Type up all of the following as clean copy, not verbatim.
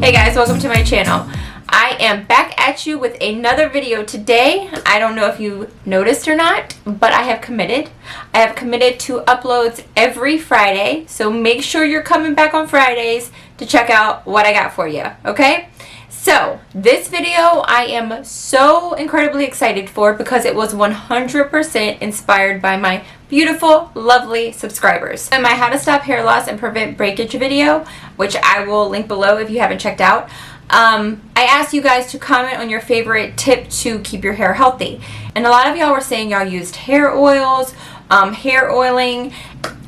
Hey guys, welcome to my channel. I am back at you with another video today. I don't know if you noticed or not, but I have committed. I have committed to uploads every Friday, so make sure you're coming back on Fridays to check out what I got for you, okay? So, this video I am so incredibly excited for because it was 100% inspired by my beautiful, lovely subscribers. And my How to Stop Hair Loss and Prevent Breakage video, which I will link below if you haven't checked out. I asked you guys to comment on your favorite tip to keep your hair healthy. And a lot of y'all were saying y'all used hair oils, hair oiling.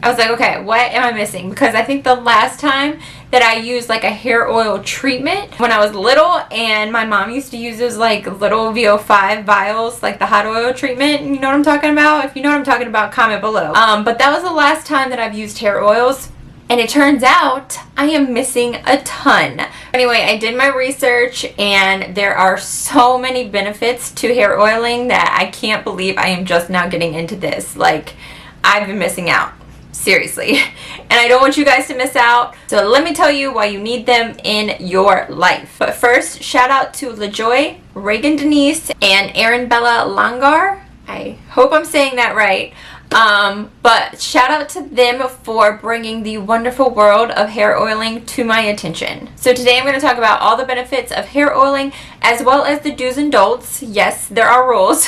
I was like, okay, what am I missing? Because I think the last time that I used like a hair oil treatment when I was little, and my mom used to use those like little VO5 vials, like the hot oil treatment. You know what I'm talking about? If you know what I'm talking about, comment below. But that was the last time that I've used hair oils. And it turns out I am missing a ton. Anyway, I did my research and there are so many benefits to hair oiling that I can't believe I am just now getting into this. Like, I've been missing out. Seriously. And I don't want you guys to miss out. So let me tell you why you need them in your life. But first, shout out to LaJoy, Reagan Denise, and Erin Bella Langar. I hope I'm saying that right. But shout out to them for bringing the wonderful world of hair oiling to my attention. So today I'm going to talk about all the benefits of hair oiling as well as the do's and don'ts. Yes, there are rules.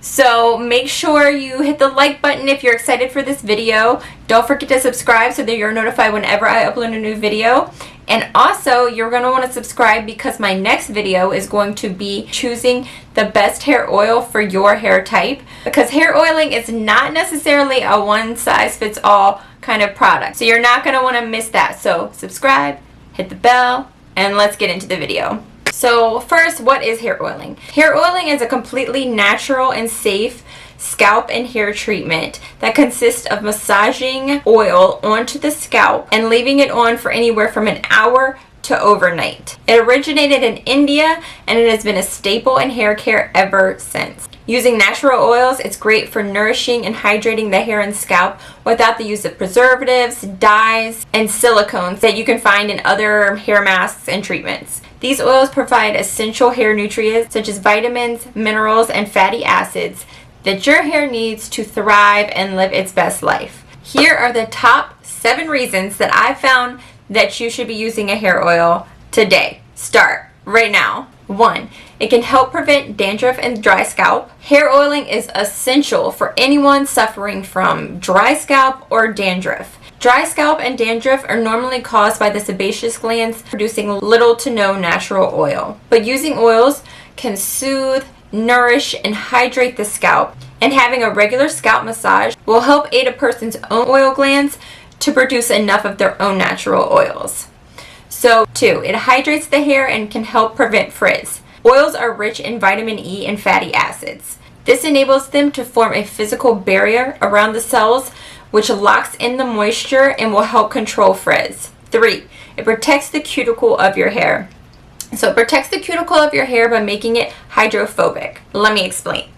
So make sure you hit the like button if you're excited for this video. Don't forget to subscribe so that you're notified whenever I upload a new video. And also, you're going to want to subscribe because my next video is going to be choosing the best hair oil for your hair type. Because hair oiling is not necessarily a one-size-fits-all kind of product. So you're not going to want to miss that. So subscribe, hit the bell, and let's get into the video. So first, what is hair oiling? Hair oiling is a completely natural and safe scalp and hair treatment that consists of massaging oil onto the scalp and leaving it on for anywhere from an hour to overnight. It originated in India and it has been a staple in hair care ever since. Using natural oils, it's great for nourishing and hydrating the hair and scalp without the use of preservatives, dyes, and silicones that you can find in other hair masks and treatments. These oils provide essential hair nutrients such as vitamins, minerals, and fatty acids that your hair needs to thrive and live its best life. Here are the top 7 reasons that I found that you should be using a hair oil today. Start right now. 1. It can help prevent dandruff and dry scalp. Hair oiling is essential for anyone suffering from dry scalp or dandruff. Dry scalp and dandruff are normally caused by the sebaceous glands producing little to no natural oil. But using oils can soothe, nourish, and hydrate the scalp. And having a regular scalp massage will help aid a person's own oil glands to produce enough of their own natural oils. So 2, it hydrates the hair and can help prevent frizz. Oils are rich in vitamin E and fatty acids. This enables them to form a physical barrier around the cells, which locks in the moisture and will help control frizz. 3, it protects the cuticle of your hair. So it protects the cuticle of your hair by making it hydrophobic. Let me explain.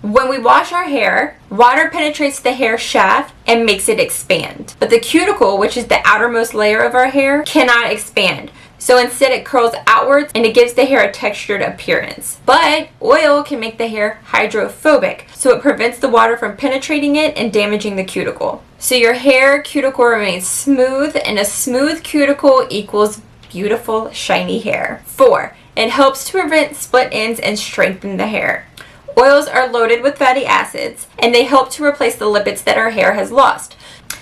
When we wash our hair, water penetrates the hair shaft and makes it expand. But the cuticle, which is the outermost layer of our hair, cannot expand. So instead it curls outwards and it gives the hair a textured appearance. But oil can make the hair hydrophobic, so it prevents the water from penetrating it and damaging the cuticle. So your hair cuticle remains smooth, and a smooth cuticle equals beautiful shiny hair. 4, it helps to prevent split ends and strengthen the hair. Oils are loaded with fatty acids and they help to replace the lipids that our hair has lost.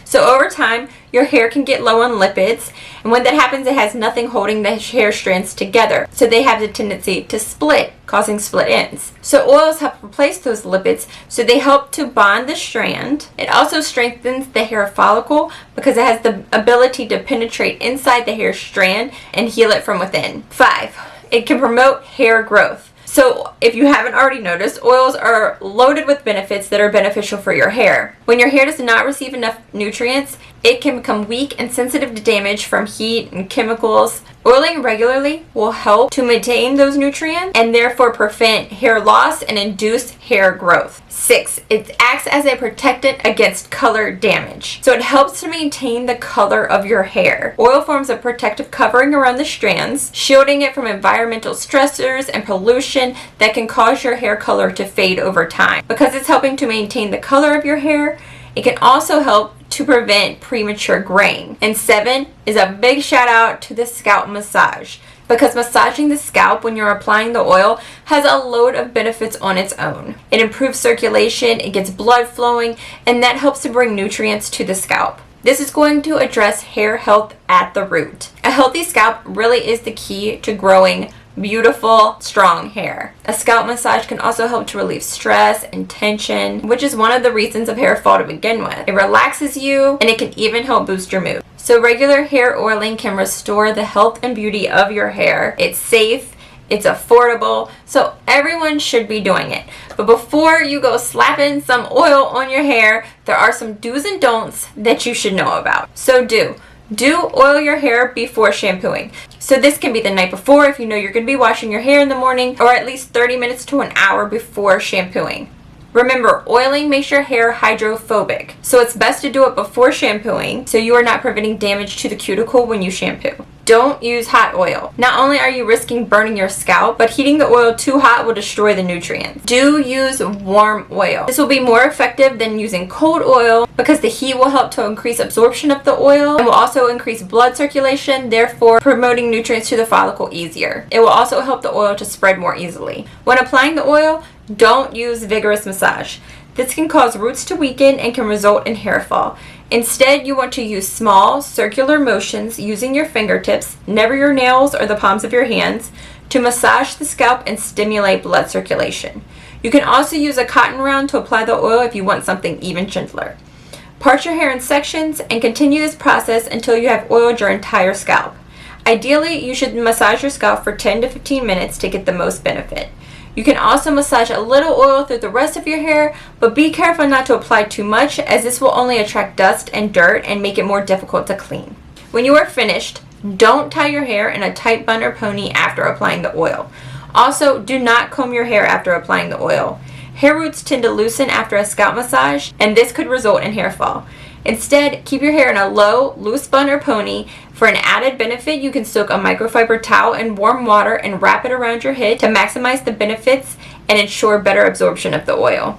So over time, your hair can get low on lipids, and when that happens, it has nothing holding the hair strands together. So they have the tendency to split, causing split ends. So oils help replace those lipids, so they help to bond the strand. It also strengthens the hair follicle because it has the ability to penetrate inside the hair strand and heal it from within. 5, it can promote hair growth. So if you haven't already noticed, oils are loaded with benefits that are beneficial for your hair. When your hair does not receive enough nutrients, It can become weak and sensitive to damage from heat and chemicals. Oiling regularly will help to maintain those nutrients and therefore prevent hair loss and induce hair growth. 6, it acts as a protectant against color damage. So it helps to maintain the color of your hair. Oil forms a protective covering around the strands, shielding it from environmental stressors and pollution that can cause your hair color to fade over time. Because it's helping to maintain the color of your hair, it can also help to prevent premature graying. And 7 is a big shout out to the scalp massage, because massaging the scalp when you're applying the oil has a load of benefits on its own. It improves circulation, it gets blood flowing, and that helps to bring nutrients to the scalp. This is going to address hair health at the root. A healthy scalp really is the key to growing beautiful, strong hair. A scalp massage can also help to relieve stress and tension, which is one of the reasons of hair fall to begin with. It relaxes you, and it can even help boost your mood. So regular hair oiling can restore the health and beauty of your hair. It's safe, it's affordable, so everyone should be doing it. But before you go slapping some oil on your hair, there are some do's and don'ts that you should know about. So do oil your hair before shampooing. So this can be the night before if you know you're going to be washing your hair in the morning, or at least 30 minutes to an hour before shampooing. Remember, oiling makes your hair hydrophobic, so it's best to do it before shampooing so you are not preventing damage to the cuticle when you shampoo. Don't use hot oil. Not only are you risking burning your scalp, but heating the oil too hot will destroy the nutrients. Do use warm oil. This will be more effective than using cold oil because the heat will help to increase absorption of the oil and will also increase blood circulation, therefore promoting nutrients to the follicle easier. It will also help the oil to spread more easily. When applying the oil, don't use vigorous massage. This can cause roots to weaken and can result in hair fall. Instead, you want to use small, circular motions using your fingertips, never your nails or the palms of your hands, to massage the scalp and stimulate blood circulation. You can also use a cotton round to apply the oil if you want something even gentler. Part your hair in sections and continue this process until you have oiled your entire scalp. Ideally, you should massage your scalp for 10 to 15 minutes to get the most benefit. You can also massage a little oil through the rest of your hair, but be careful not to apply too much, as this will only attract dust and dirt and make it more difficult to clean. When you are finished, don't tie your hair in a tight bun or pony after applying the oil. Also, do not comb your hair after applying the oil. Hair roots tend to loosen after a scalp massage, and this could result in hair fall. Instead, keep your hair in a low, loose bun or pony. For an added benefit, you can soak a microfiber towel in warm water and wrap it around your head to maximize the benefits and ensure better absorption of the oil.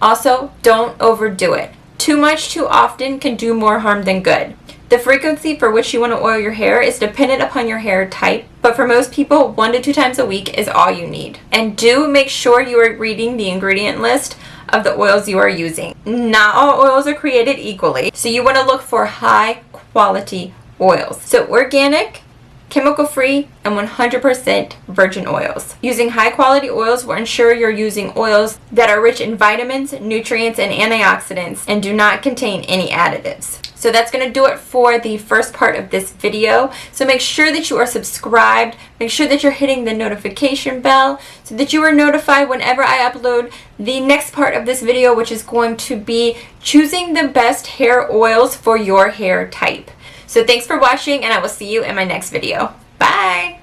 Also, don't overdo it. Too much too often can do more harm than good. The frequency for which you want to oil your hair is dependent upon your hair type, but for most people, 1 to 2 times a week is all you need. And do make sure you are reading the ingredient list of the oils you are using. Not all oils are created equally, so you want to look for high quality oils. So organic, chemical free, and 100% virgin oils. Using high quality oils will ensure you're using oils that are rich in vitamins, nutrients, and antioxidants and do not contain any additives. So that's going to do it for the first part of this video. So make sure that you are subscribed. Make sure that you're hitting the notification bell so that you are notified whenever I upload the next part of this video, which is going to be choosing the best hair oils for your hair type. So thanks for watching, and I will see you in my next video. Bye!